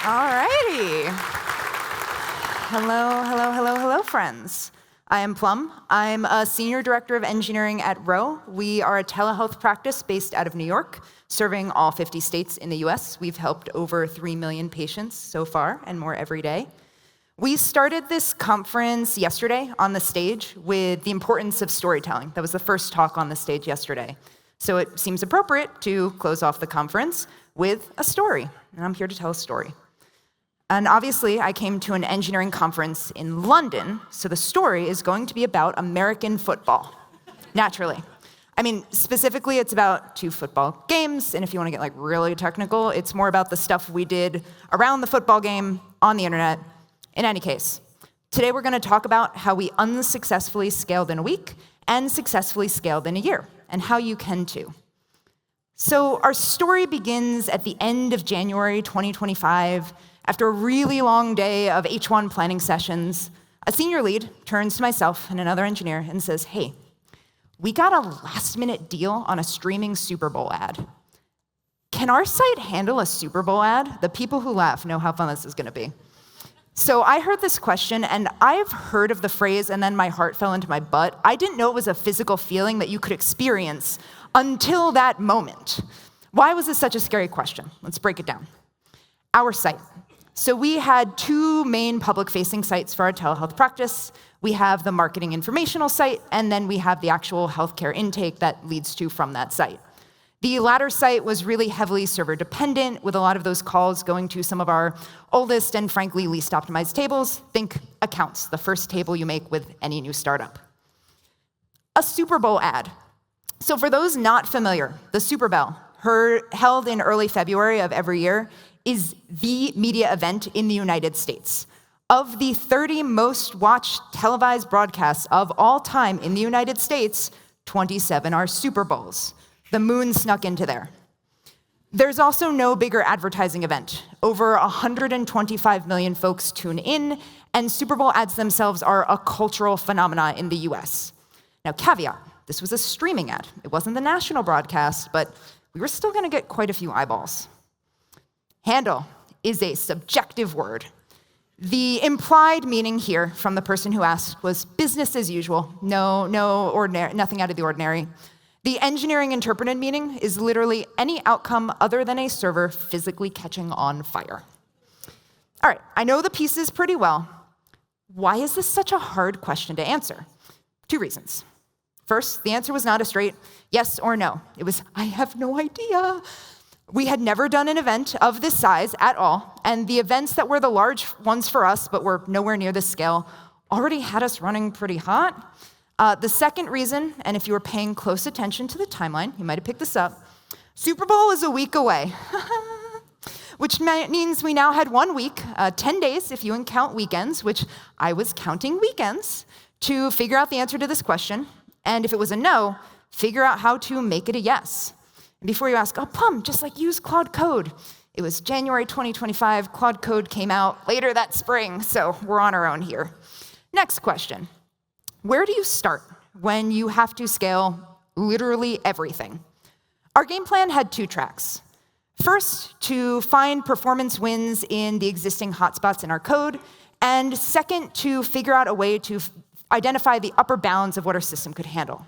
All righty. Hello, friends. I am Plum. I'm a senior director of engineering at Row. We are a telehealth practice based out of New York, serving all 50 states in the US. We've helped over 3 million patients so far, and more every day. We started this conference yesterday on the stage with the importance of storytelling. That was the first talk on the stage yesterday. So it seems appropriate to close off the conference with a story, and I'm here to tell a story. And obviously, I came to an engineering conference in London, so the story is going to be about American football, naturally. I mean, specifically, it's about 2 football games, and if you want to get really technical, it's more about the stuff we did around the football game on the internet. In any case, today we're going to talk about how we unsuccessfully scaled in a week and successfully scaled in a year, and how you can too. So our story begins at the end of January 2025. After a really long day of H1 planning sessions, a senior lead turns to myself and another engineer and says, "Hey, we got a last-minute deal on a streaming Super Bowl ad. Can our site handle a Super Bowl ad?" The people who laugh know how fun this is going to be. So I heard this question, and I've heard of the phrase, "and then my heart fell into my butt." I didn't know it was a physical feeling that you could experience until that moment. Why was this such a scary question? Let's break it down. Our site. So we had 2 main public-facing sites for our telehealth practice. We have the marketing informational site, and then we have the actual healthcare intake that leads to from that site. The latter site was really heavily server-dependent, with a lot of those calls going to some of our oldest and frankly least optimized tables. Think accounts, the first table you make with any new startup. A Super Bowl ad. So for those not familiar, the Super Bowl, held in early February of every year, is the media event in the United States. Of the 30 most watched televised broadcasts of all time in the United States, 27 are Super Bowls. The moon snuck into there. There's also no bigger advertising event. Over 125 million folks tune in, and Super Bowl ads themselves are a cultural phenomenon in the US. Now, caveat, this was a streaming ad. It wasn't the national broadcast, but we were still gonna get quite a few eyeballs. Handle is a subjective word. The implied meaning here from the person who asked was business as usual, nothing out of the ordinary. The engineering interpreted meaning is literally any outcome other than a server physically catching on fire. All right, I know the pieces pretty well. Why is this such a hard question to answer? 2 reasons. First, the answer was not a straight yes or no. It was, I have no idea. We had never done an event of this size at all, and the events that were the large ones for us, but were nowhere near this scale, already had us running pretty hot. The second reason, and if you were paying close attention to the timeline, you might have picked this up, Super Bowl is a week away, which means we now had 1 week, 10 days if you count weekends, which I was counting weekends, to figure out the answer to this question, and if it was a no, figure out how to make it a yes. And before you ask, "Oh, Plum, just use Claude Code." It was January 2025, Claude Code came out later that spring, so we're on our own here. Next question. Where do you start when you have to scale literally everything? Our game plan had 2 tracks. First, to find performance wins in the existing hotspots in our code, and second, to figure out a way to identify the upper bounds of what our system could handle.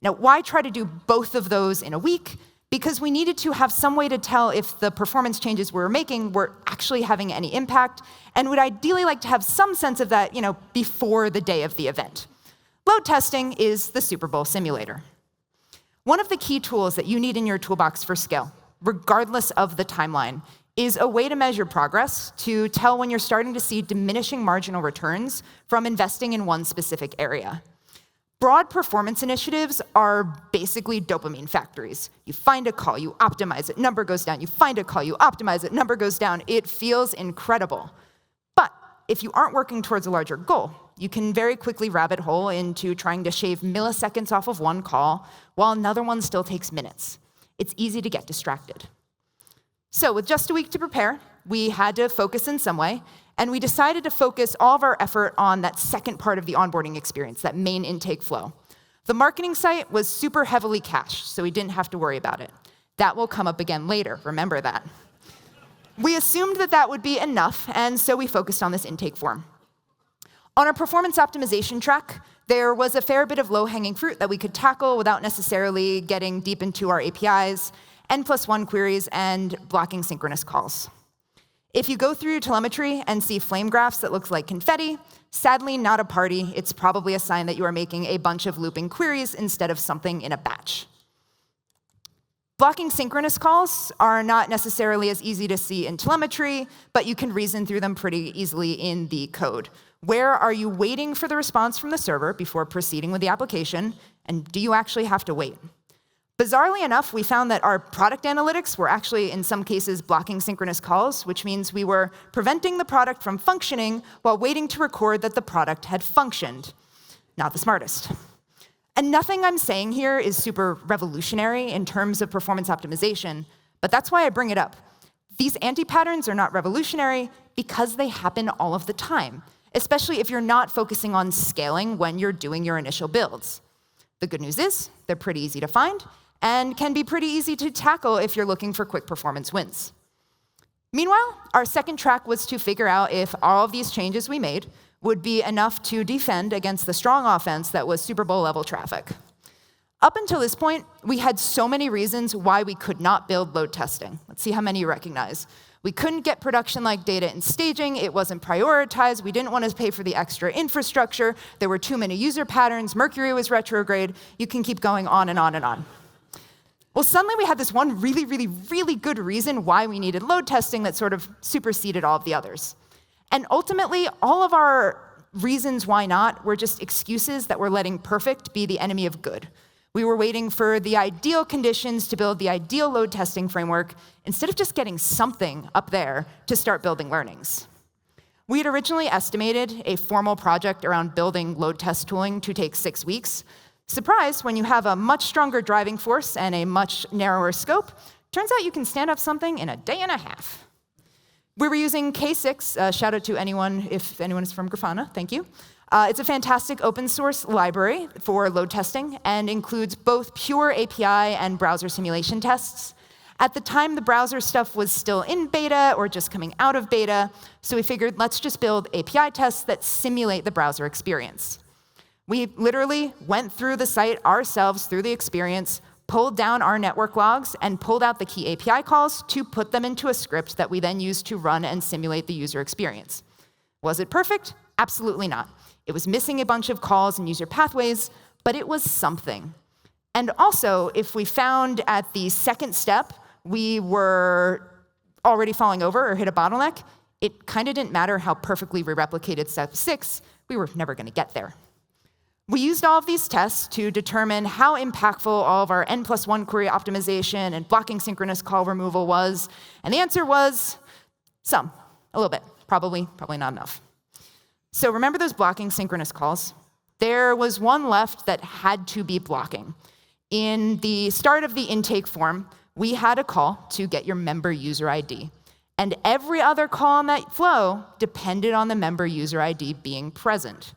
Now, why try to do both of those in a week? Because we needed to have some way to tell if the performance changes we were making were actually having any impact, and would ideally like to have some sense of that, before the day of the event. Load testing is the Super Bowl simulator. One of the key tools that you need in your toolbox for scale, regardless of the timeline, is a way to measure progress to tell when you're starting to see diminishing marginal returns from investing in one specific area. Broad performance initiatives are basically dopamine factories. You find a call, you optimize it, number goes down. You find a call, you optimize it, number goes down. It feels incredible. But if you aren't working towards a larger goal, you can very quickly rabbit hole into trying to shave milliseconds off of one call while another one still takes minutes. It's easy to get distracted. So with just a week to prepare, we had to focus in some way, and we decided to focus all of our effort on that second part of the onboarding experience, that main intake flow. The marketing site was super heavily cached, so we didn't have to worry about it. That will come up again later, remember that. We assumed that that would be enough, and so we focused on this intake form. On our performance optimization track, there was a fair bit of low-hanging fruit that we could tackle without necessarily getting deep into our APIs, N+1 queries, and blocking synchronous calls. If you go through your telemetry and see flame graphs that look like confetti, sadly not a party. It's probably a sign that you are making a bunch of looping queries instead of something in a batch. Blocking synchronous calls are not necessarily as easy to see in telemetry, but you can reason through them pretty easily in the code. Where are you waiting for the response from the server before proceeding with the application, and do you actually have to wait? Bizarrely enough, we found that our product analytics were actually, in some cases, blocking synchronous calls, which means we were preventing the product from functioning while waiting to record that the product had functioned. Not the smartest. And nothing I'm saying here is super revolutionary in terms of performance optimization, but that's why I bring it up. These anti-patterns are not revolutionary because they happen all of the time, especially if you're not focusing on scaling when you're doing your initial builds. The good news is they're pretty easy to find and can be pretty easy to tackle if you're looking for quick performance wins. Meanwhile, our second track was to figure out if all of these changes we made would be enough to defend against the strong offense that was Super Bowl level traffic. Up until this point, we had so many reasons why we could not build load testing. Let's see how many you recognize. We couldn't get production-like data in staging, it wasn't prioritized, we didn't want to pay for the extra infrastructure, there were too many user patterns, Mercury was retrograde, you can keep going on and on and on. Well, suddenly we had this one really, really, really good reason why we needed load testing that sort of superseded all of the others. And ultimately, all of our reasons why not were just excuses that were letting perfect be the enemy of good. We were waiting for the ideal conditions to build the ideal load testing framework instead of just getting something up there to start building learnings. We had originally estimated a formal project around building load test tooling to take 6 weeks. Surprise, when you have a much stronger driving force and a much narrower scope, turns out you can stand up something in a day and a half. We were using K6, shout out to anyone, if anyone is from Grafana, thank you. It's a fantastic open source library for load testing and includes both pure API and browser simulation tests. At the time, the browser stuff was still in beta or just coming out of beta, so we figured let's just build API tests that simulate the browser experience. We literally went through the site ourselves through the experience, pulled down our network logs, and pulled out the key API calls to put them into a script that we then used to run and simulate the user experience. Was it perfect? Absolutely not. It was missing a bunch of calls and user pathways, but it was something. And also, if we found at the second step we were already falling over or hit a bottleneck, it kind of didn't matter how perfectly we replicated step 6, we were never going to get there. We used all of these tests to determine how impactful all of our N+1 query optimization and blocking synchronous call removal was, and the answer was some, a little bit, probably not enough. So remember those blocking synchronous calls? There was one left that had to be blocking. In the start of the intake form, we had a call to get your member user ID, and every other call in that flow depended on the member user ID being present.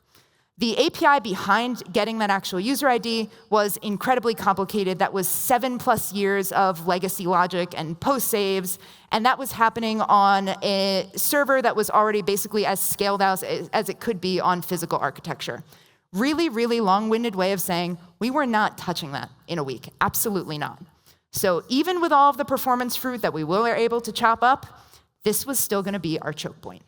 The API behind getting that actual user ID was incredibly complicated. That was 7+ years of legacy logic and post saves, and that was happening on a server that was already basically as scaled out as it could be on physical architecture. Really, really long-winded way of saying we were not touching that in a week. Absolutely not. So even with all of the performance fruit that we were able to chop up, this was still going to be our choke point.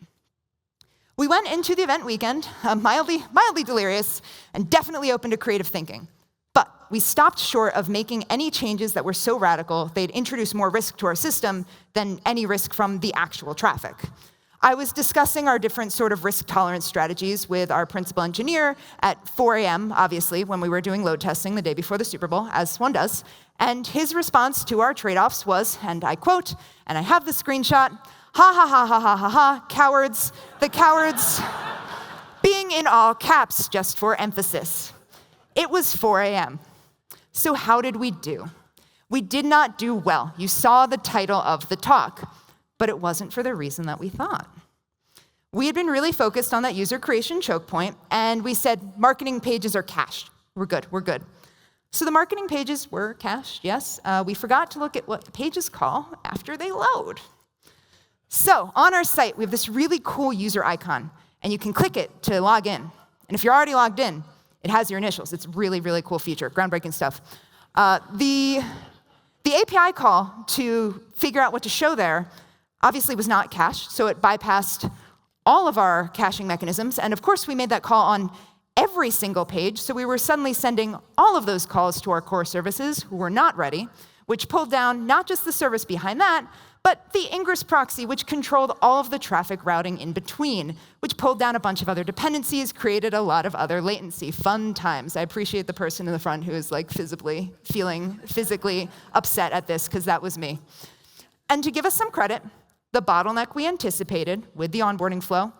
We went into the event weekend mildly delirious and definitely open to creative thinking. But we stopped short of making any changes that were so radical they'd introduce more risk to our system than any risk from the actual traffic. I was discussing our different sort of risk tolerance strategies with our principal engineer at 4 a.m., obviously, when we were doing load testing the day before the Super Bowl, as one does. And his response to our trade-offs was, and I quote, and I have the screenshot, "Ha ha ha ha ha ha ha, cowards, the cowards," being in all caps just for emphasis. It was 4 a.m. So how did we do? We did not do well. You saw the title of the talk, but it wasn't for the reason that we thought. We had been really focused on that user creation choke point, and we said marketing pages are cached. We're good. So the marketing pages were cached, yes. We forgot to look at what the pages call after they load. So on our site, we have this really cool user icon, and you can click it to log in. And if you're already logged in, it has your initials. It's really, really cool feature, groundbreaking stuff. The API call to figure out what to show there obviously was not cached, so it bypassed all of our caching mechanisms. And of course, we made that call on every single page, so we were suddenly sending all of those calls to our core services who were not ready, which pulled down not just the service behind that, but the Ingress proxy, which controlled all of the traffic routing in between, which pulled down a bunch of other dependencies, created a lot of other latency. Fun times. I appreciate the person in the front who is like feeling physically upset at this, because that was me. And to give us some credit, the bottleneck we anticipated with the onboarding flow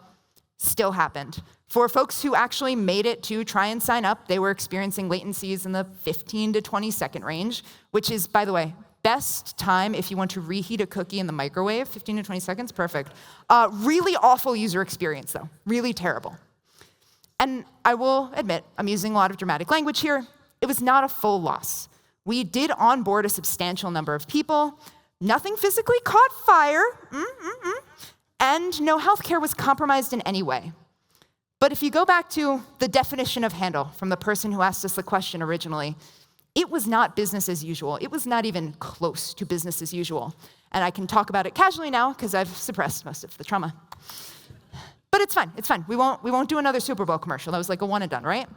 still happened. For folks who actually made it to try and sign up, they were experiencing latencies in the 15 to 20 second range, which is, by the way, best time if you want to reheat a cookie in the microwave, 15 to 20 seconds, perfect. Really awful user experience, though, really terrible. And I will admit, I'm using a lot of dramatic language here. It was not a full loss. We did onboard a substantial number of people. Nothing physically caught fire, and no healthcare was compromised in any way. But if you go back to the definition of handle from the person who asked us the question originally, it was not business as usual. It was not even close to business as usual. And I can talk about it casually now because I've suppressed most of the trauma. But it's fine, it's fine. We won't do another Super Bowl commercial. That was like a one and done, right?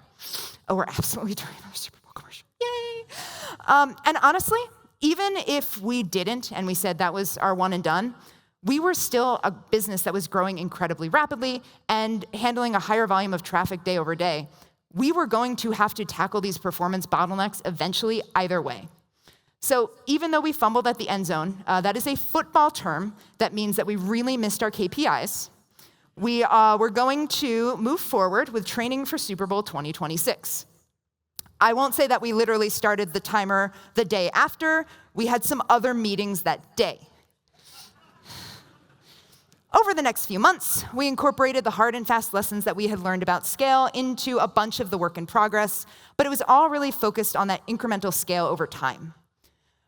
Oh, we're absolutely doing another Super Bowl commercial. Yay! And honestly, even if we didn't and we said that was our one and done, we were still a business that was growing incredibly rapidly and handling a higher volume of traffic day over day. We were going to have to tackle these performance bottlenecks eventually either way. So even though we fumbled at the end zone, that is a football term that means that we really missed our KPIs. We're going to move forward with training for Super Bowl 2026. I won't say that we literally started the timer the day after. We had some other meetings that day. Over the next few months, we incorporated the hard and fast lessons that we had learned about scale into a bunch of the work in progress, but it was all really focused on that incremental scale over time.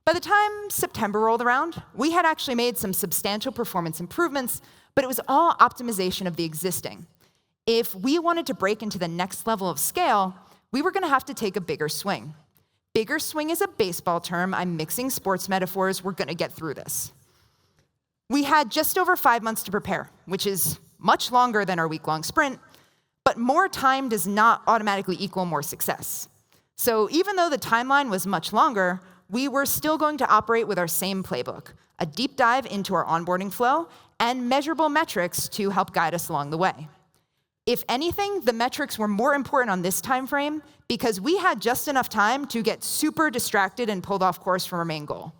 By the time September rolled around, we had actually made some substantial performance improvements, but it was all optimization of the existing. If we wanted to break into the next level of scale, we were going to have to take a bigger swing. Bigger swing is a baseball term. I'm mixing sports metaphors. We're going to get through this. We had just over 5 months to prepare, which is much longer than our week-long sprint, but more time does not automatically equal more success. So even though the timeline was much longer, we were still going to operate with our same playbook, a deep dive into our onboarding flow and measurable metrics to help guide us along the way. If anything, the metrics were more important on this time frame because we had just enough time to get super distracted and pulled off course from our main goal.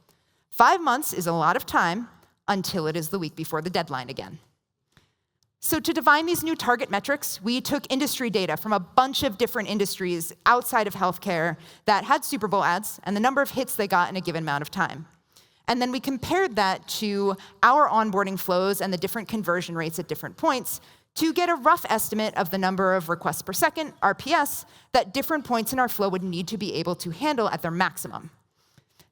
5 months is a lot of time, until it is the week before the deadline again. So to define these new target metrics, we took industry data from a bunch of different industries outside of healthcare that had Super Bowl ads and the number of hits they got in a given amount of time. And then we compared that to our onboarding flows and the different conversion rates at different points to get a rough estimate of the number of requests per second, RPS, that different points in our flow would need to be able to handle at their maximum.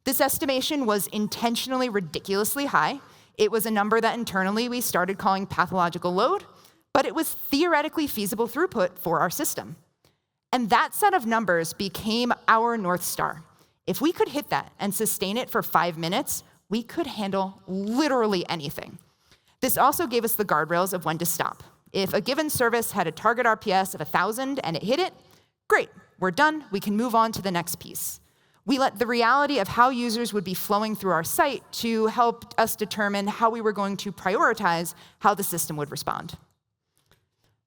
This estimation was intentionally ridiculously high. It was a number that internally we started calling pathological load, but it was theoretically feasible throughput for our system. And that set of numbers became our North Star. If we could hit that and sustain it for 5 minutes, we could handle literally anything. This also gave us the guardrails of when to stop. If a given service had a target RPS of 1,000 and it hit it, great, we're done, we can move on to the next piece. We let the reality of how users would be flowing through our site to help us determine how we were going to prioritize how the system would respond.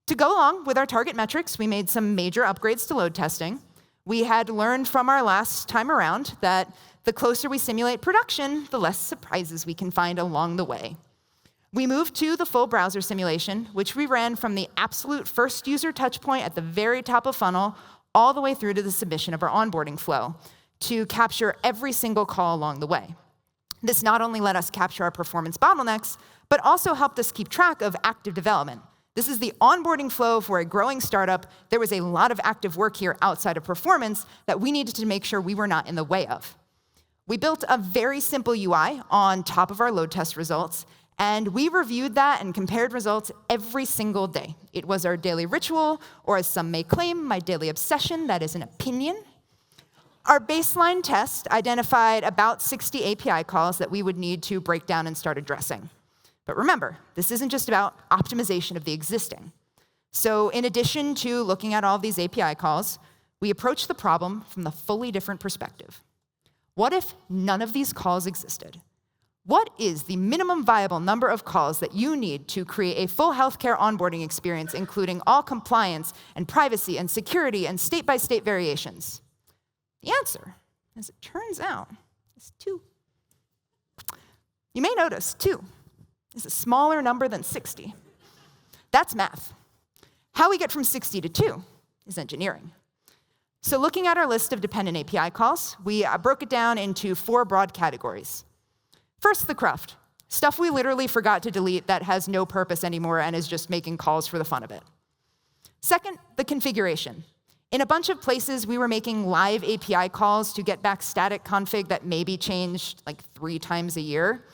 To go along with our target metrics, we made some major upgrades to load testing. We had learned from our last time around that the closer we simulate production, the less surprises we can find along the way. We moved to the full browser simulation, which we ran from the absolute first user touchpoint at the very top of funnel all the way through to the submission of our onboarding flow, to capture every single call along the way. This not only let us capture our performance bottlenecks, but also helped us keep track of active development. This is the onboarding flow for a growing startup. There was a lot of active work here outside of performance that we needed to make sure we were not in the way of. We built a very simple UI on top of our load test results, And we reviewed that and compared results every single day. It was our daily ritual, or as some may claim, my daily obsession. That is an opinion. Our baseline test identified about 60 API calls that we would need to break down and start addressing. But remember, this isn't just about optimization of the existing. So in addition to looking at all of these API calls, we approached the problem from the fully different perspective. What if none of these calls existed? What is the minimum viable number of calls that you need to create a full healthcare onboarding experience, including all compliance and privacy and security and state-by-state variations? The answer, as it turns out, is 2. You may notice 2 is a smaller number than 60. That's math. How we get from 60 to 2 is engineering. So looking at our list of dependent API calls, we broke it down into 4 broad categories. First, the cruft, stuff we literally forgot to delete that has no purpose anymore and is just making calls for the fun of it. Second, the configuration. In a bunch of places, we were making live API calls to get back static config that maybe changed like 3 times a year.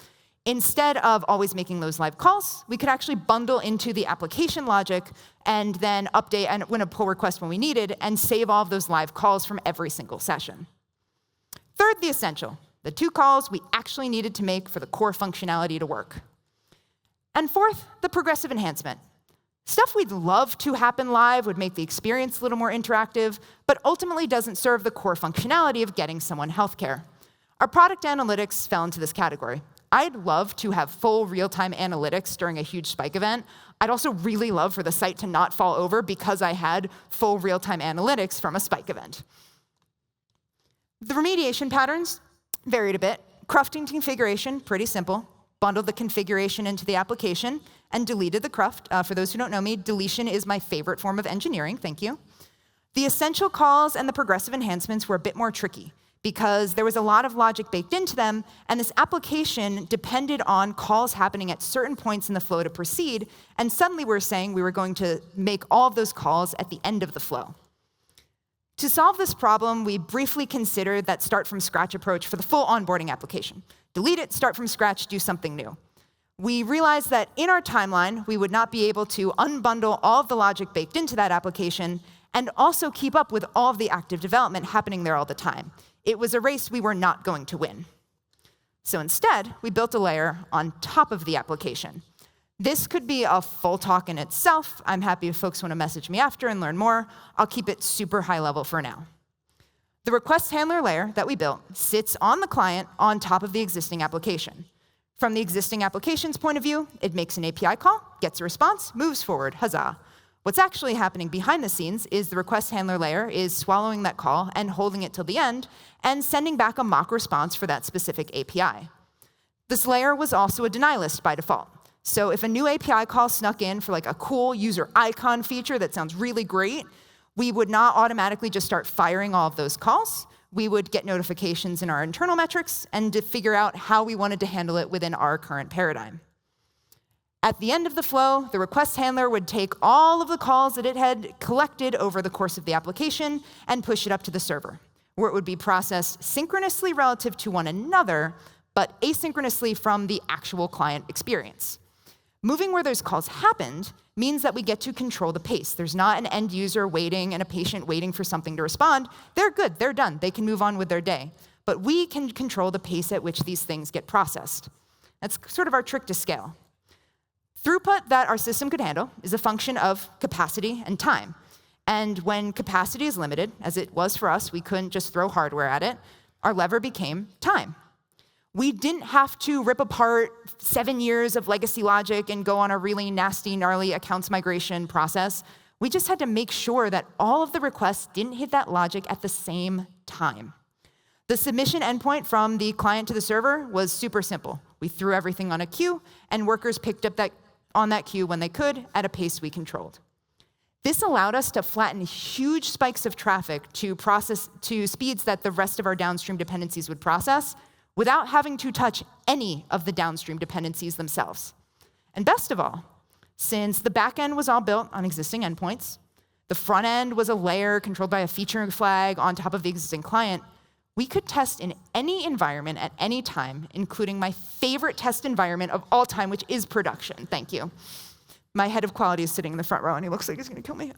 Instead of always making those live calls, we could actually bundle into the application logic and then update and win a pull request when we needed and save all of those live calls from every single session. Third, the essential, the 2 calls we actually needed to make for the core functionality to work. And fourth, the progressive enhancement. Stuff we'd love to happen live would make the experience a little more interactive, but ultimately doesn't serve the core functionality of getting someone healthcare. Our product analytics fell into this category. I'd love to have full real-time analytics during a huge spike event. I'd also really love for the site to not fall over because I had full real-time analytics from a spike event. The remediation patterns varied a bit. Crufting configuration, pretty simple. Bundled the configuration into the application and deleted the cruft. For those who don't know me, deletion is my favorite form of engineering, thank you. The essential calls and the progressive enhancements were a bit more tricky because there was a lot of logic baked into them, and this application depended on calls happening at certain points in the flow to proceed, and suddenly we were saying we were going to make all of those calls at the end of the flow. To solve this problem, we briefly considered that start-from-scratch approach for the full onboarding application. Delete it, start from scratch, do something new. We realized that in our timeline, we would not be able to unbundle all of the logic baked into that application and also keep up with all of the active development happening there all the time. It was a race we were not going to win. So instead, we built a layer on top of the application. This could be a full talk in itself. I'm happy if folks want to message me after and learn more. I'll keep it super high level for now. The request handler layer that we built sits on the client on top of the existing application. From the existing application's point of view, it makes an API call, gets a response, moves forward, huzzah. What's actually happening behind the scenes is the request handler layer is swallowing that call and holding it till the end and sending back a mock response for that specific API. This layer was also a deny list by default. So if a new API call snuck in for like a cool user icon feature that sounds really great, we would not automatically just start firing all of those calls. We would get notifications in our internal metrics and to figure out how we wanted to handle it within our current paradigm. At the end of the flow, the request handler would take all of the calls that it had collected over the course of the application and push it up to the server, where it would be processed synchronously relative to one another, but asynchronously from the actual client experience. Moving where those calls happened means that we get to control the pace. There's not an end user waiting and a patient waiting for something to respond. They're good, they're done, they can move on with their day. But we can control the pace at which these things get processed. That's sort of our trick to scale. Throughput that our system could handle is a function of capacity and time. And when capacity is limited, as it was for us, we couldn't just throw hardware at it, our lever became time. We didn't have to rip apart 7 years of legacy logic and go on a really nasty, gnarly accounts migration process. We just had to make sure that all of the requests didn't hit that logic at the same time. The submission endpoint from the client to the server was super simple. We threw everything on a queue, and workers picked up on that queue when they could at a pace we controlled. This allowed us to flatten huge spikes of traffic to speeds that the rest of our downstream dependencies would process without having to touch any of the downstream dependencies themselves. And best of all, since the back end was all built on existing endpoints, the front end was a layer controlled by a feature flag on top of the existing client, we could test in any environment at any time, including my favorite test environment of all time, which is production. Thank you. My head of quality is sitting in the front row, and he looks like he's going to kill me.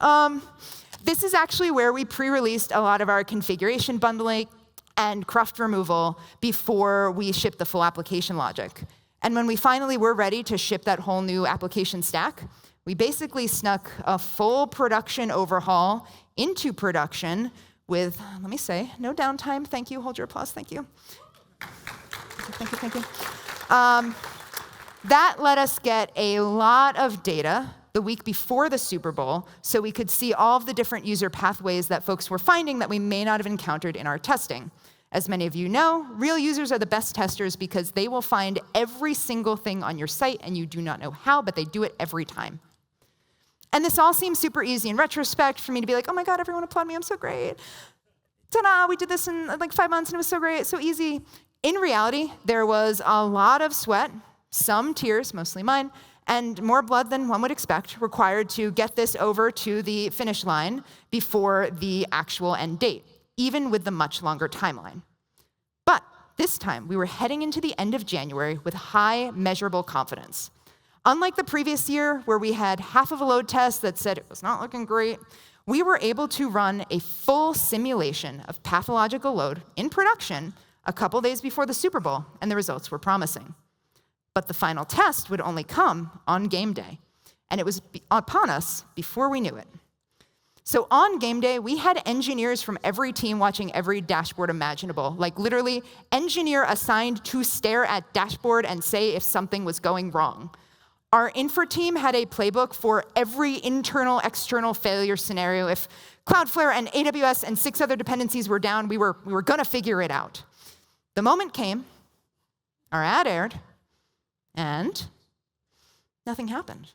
This is actually where we pre-released a lot of our configuration bundling and cruft removal before we shipped the full application logic. And when we finally were ready to ship that whole new application stack, we basically snuck a full production overhaul into production with, let me say, no downtime. Thank you. Hold your applause. Thank you. Thank you, thank you. That let us get a lot of data the week before the Super Bowl so we could see all of the different user pathways that folks were finding that we may not have encountered in our testing. As many of you know, real users are the best testers because they will find every single thing on your site, and you do not know how, but they do it every time. And this all seems super easy in retrospect for me to be like, oh my God, everyone applaud me, I'm so great. Ta-da, we did this in like 5 months and it was so great, so easy. In reality, there was a lot of sweat, some tears, mostly mine, and more blood than one would expect required to get this over to the finish line before the actual end date, even with the much longer timeline. But this time, we were heading into the end of January with high measurable confidence. Unlike the previous year, where we had half of a load test that said it was not looking great, we were able to run a full simulation of pathological load in production a couple days before the Super Bowl, and the results were promising. But the final test would only come on game day, and it was upon us before we knew it. So on game day, we had engineers from every team watching every dashboard imaginable, like literally engineer assigned to stare at dashboard and say if something was going wrong. Our infra team had a playbook for every internal, external failure scenario. If Cloudflare and AWS and 6 other dependencies were down, we were gonna figure it out. The moment came, our ad aired, and nothing happened.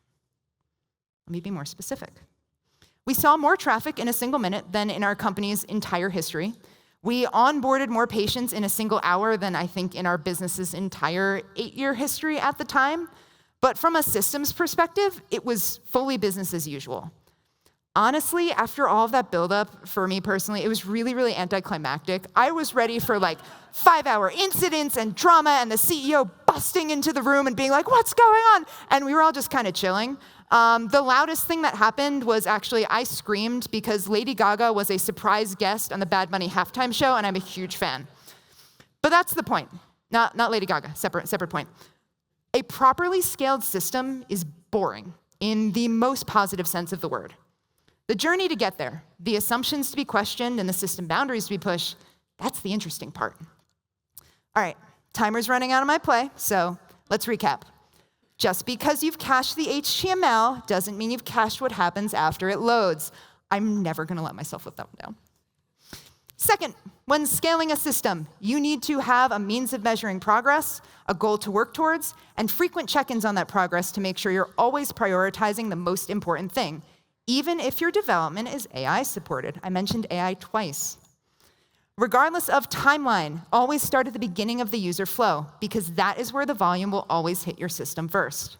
Let me be more specific. We saw more traffic in a single minute than in our company's entire history. We onboarded more patients in a single hour than I think in our business's entire 8-year history at the time. But from a systems perspective, it was fully business as usual. Honestly, after all of that buildup, for me personally, it was really, really anticlimactic. I was ready for like 5-hour incidents and drama and the CEO busting into the room and being like, what's going on? And we were all just kind of chilling. The loudest thing that happened was actually I screamed because Lady Gaga was a surprise guest on the Bad Bunny halftime show, and I'm a huge fan. But that's the point. Not Lady Gaga, separate point. A properly scaled system is boring in the most positive sense of the word. The journey to get there, the assumptions to be questioned and the system boundaries to be pushed, that's the interesting part. All right, timer's running out of my play, so let's recap. Just because you've cached the HTML doesn't mean you've cached what happens after it loads. I'm never gonna let myself live that one down. Second, when scaling a system, you need to have a means of measuring progress, a goal to work towards, and frequent check-ins on that progress to make sure you're always prioritizing the most important thing, even if your development is AI supported. I mentioned AI twice. Regardless of timeline, always start at the beginning of the user flow, because that is where the volume will always hit your system first.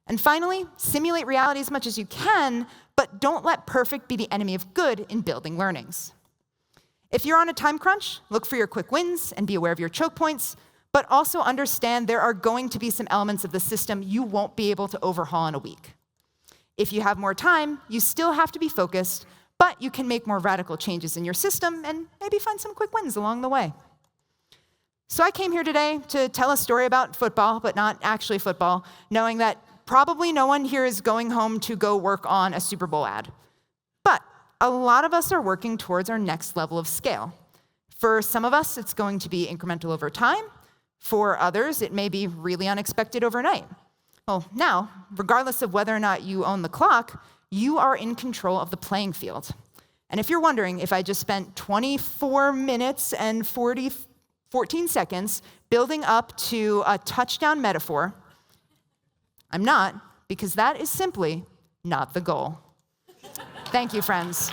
And finally, simulate reality as much as you can, but don't let perfect be the enemy of good in building learnings. If you're on a time crunch, look for your quick wins and be aware of your choke points, but also understand there are going to be some elements of the system you won't be able to overhaul in a week. If you have more time, you still have to be focused, but you can make more radical changes in your system and maybe find some quick wins along the way. So I came here today to tell a story about football, but not actually football, knowing that probably no one here is going home to go work on a Super Bowl ad. But a lot of us are working towards our next level of scale. For some of us, it's going to be incremental over time. For others, it may be really unexpected overnight. Well, now, regardless of whether or not you own the clock, you are in control of the playing field. And if you're wondering if I just spent 24 minutes and 14 seconds building up to a touchdown metaphor, I'm not, because that is simply not the goal. Thank you, friends.